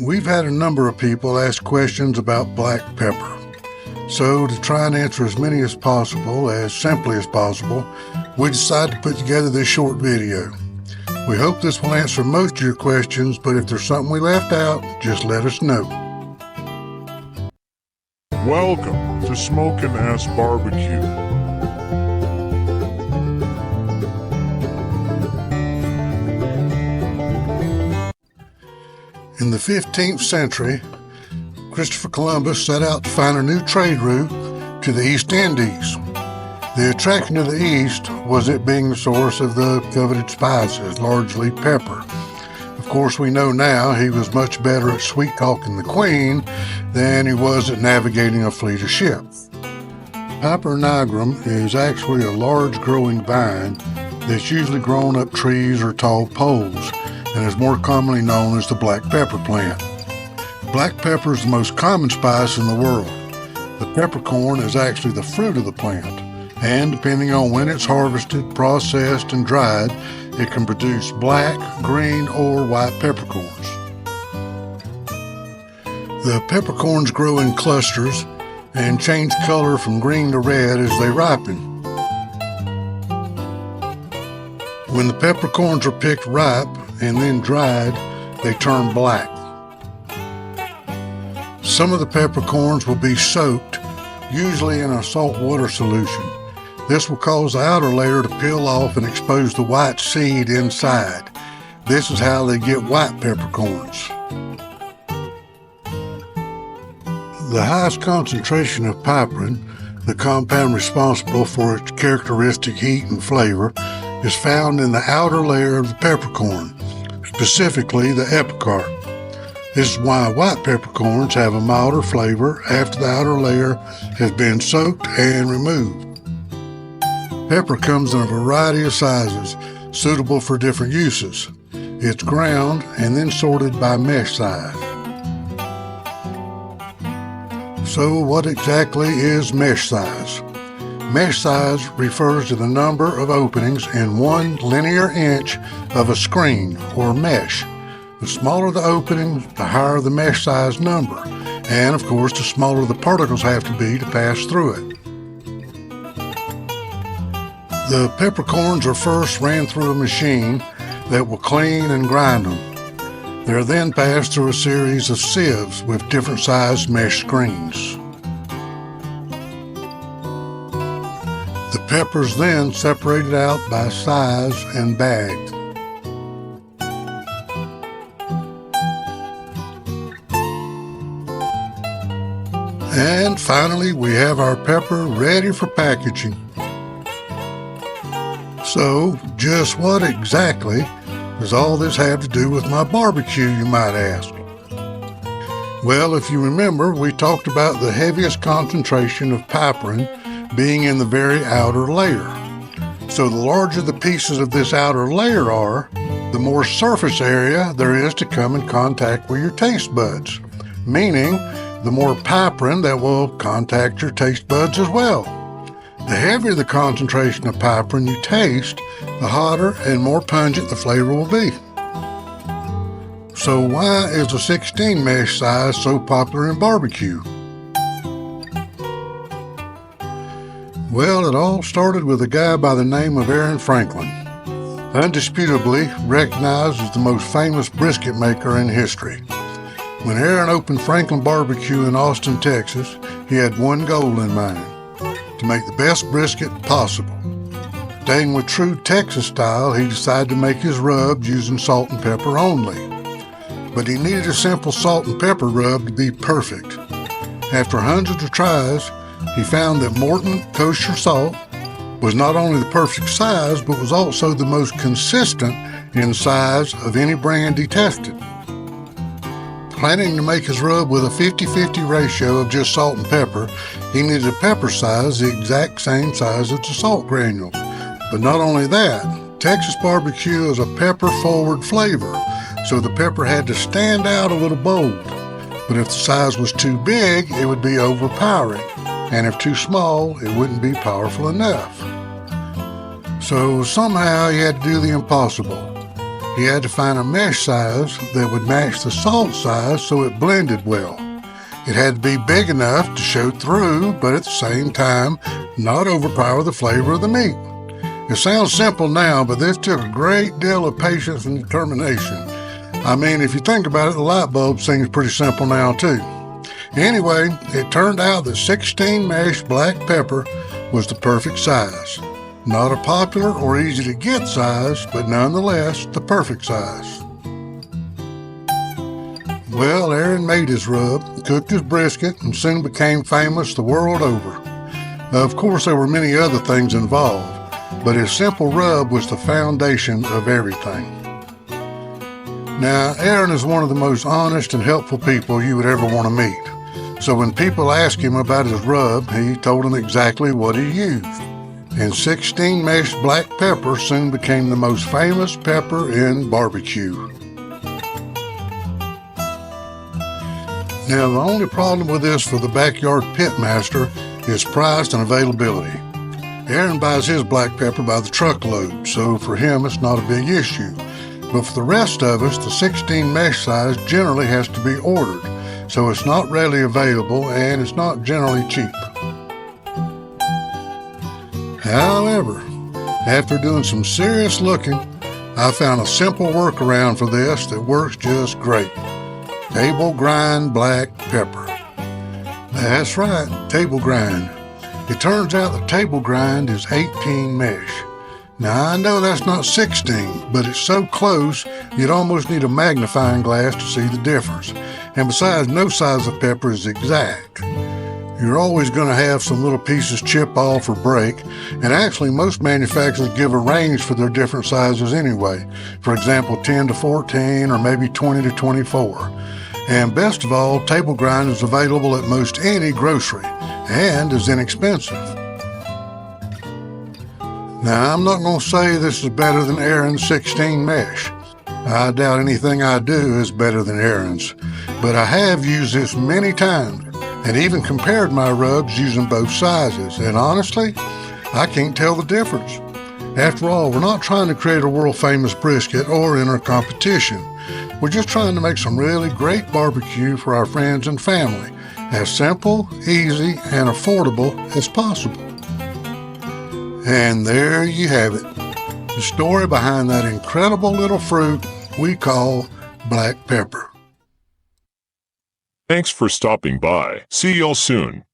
We've had a number of people ask questions about black pepper. So to try and answer as many as possible, as simply as possible, we decided to put together this short video. We hope this will answer most of your questions, but if there's something we left out, just let us know. Welcome to Smokin' Ass Barbecue. In the 15th century, Christopher Columbus set out to find a new trade route to the East Indies. The attraction to the East was it being the source of the coveted spices, largely pepper. Of course, we know now he was much better at sweet-talking the Queen than he was at navigating a fleet of ships. Piper nigrum is actually a large growing vine that's usually grown up trees or tall poles, and is more commonly known as the black pepper plant. Black pepper is the most common spice in the world. The peppercorn is actually the fruit of the plant, and depending on when it's harvested, processed, and dried, it can produce black, green, or white peppercorns. The peppercorns grow in clusters and change color from green to red as they ripen. When the peppercorns are picked ripe and then dried, they turn black. Some of the peppercorns will be soaked, usually in a salt water solution. This will cause the outer layer to peel off and expose the white seed inside. This is how they get white peppercorns. The highest concentration of piperin, the compound responsible for its characteristic heat and flavor, is found in the outer layer of the peppercorn, specifically the epicarp. This is why white peppercorns have a milder flavor after the outer layer has been soaked and removed. Pepper comes in a variety of sizes, suitable for different uses. It's ground and then sorted by mesh size. So what exactly is mesh size? Mesh size refers to the number of openings in 1 linear inch of a screen or mesh. The smaller the opening, the higher the mesh size number, and of course the smaller the particles have to be to pass through it. The peppercorns are first ran through a machine that will clean and grind them. They're then passed through a series of sieves with different sized mesh screens. The peppers then separated out by size and bagged. And finally, we have our pepper ready for packaging. So, just what exactly does all this have to do with my barbecue, you might ask? Well, if you remember, we talked about the heaviest concentration of piperin being in the very outer layer. So the larger the pieces of this outer layer are, the more surface area there is to come in contact with your taste buds, meaning the more piperin that will contact your taste buds as well. The heavier the concentration of piperin you taste, the hotter and more pungent the flavor will be. So why is the 16 mesh size so popular in barbecue? Well, it all started with a guy by the name of Aaron Franklin, undisputably recognized as the most famous brisket maker in history. When Aaron opened Franklin Barbecue in Austin, Texas, he had one goal in mind: to make the best brisket possible. Staying with true Texas style, he decided to make his rubs using salt and pepper only. But he needed a simple salt and pepper rub to be perfect. After hundreds of tries, he found that Morton kosher salt was not only the perfect size, but was also the most consistent in size of any brand he tested. Planning to make his rub with a 50-50 ratio of just salt and pepper, he needed a pepper size the exact same size as the salt granules. But not only that, Texas barbecue is a pepper-forward flavor, so the pepper had to stand out a little bold. But if the size was too big, it would be overpowering, and if too small, it wouldn't be powerful enough. So somehow he had to do the impossible. He had to find a mesh size that would match the salt size so it blended well. It had to be big enough to show through, but at the same time, not overpower the flavor of the meat. It sounds simple now, but this took a great deal of patience and determination. I mean, if you think about it, the light bulb seems pretty simple now too. Anyway, it turned out that 16 mesh black pepper was the perfect size. Not a popular or easy to get size, but nonetheless the perfect size. Well, Aaron made his rub, cooked his brisket, and soon became famous the world over. Of course, there were many other things involved, but his simple rub was the foundation of everything. Now, Aaron is one of the most honest and helpful people you would ever want to meet. So when people asked him about his rub, he told them exactly what he used. And 16 mesh black pepper soon became the most famous pepper in barbecue. Now, the only problem with this for the backyard pitmaster is price and availability. Aaron buys his black pepper by the truckload, so for him it's not a big issue. But for the rest of us, the 16 mesh size generally has to be ordered, so it's not readily available and it's not generally cheap. However, after doing some serious looking, I found a simple workaround for this that works just great. Table grind black pepper. That's right, table grind. It turns out the table grind is 18 mesh. Now I know that's not 16, but it's so close you'd almost need a magnifying glass to see the difference. And besides, no size of pepper is exact. You're always going to have some little pieces chip off or break, and actually most manufacturers give a range for their different sizes anyway. For example, 10 to 14 or maybe 20 to 24. And best of all, table grind is available at most any grocery and is inexpensive. Now, I'm not going to say this is better than Aaron's 16 mesh. I doubt anything I do is better than Aaron's, but I have used this many times and even compared my rubs using both sizes, and honestly, I can't tell the difference. After all, we're not trying to create a world-famous brisket or enter a competition. We're just trying to make some really great barbecue for our friends and family, as simple, easy, and affordable as possible. And there you have it, the story behind that incredible little fruit we call black pepper. Thanks for stopping by. See y'all soon.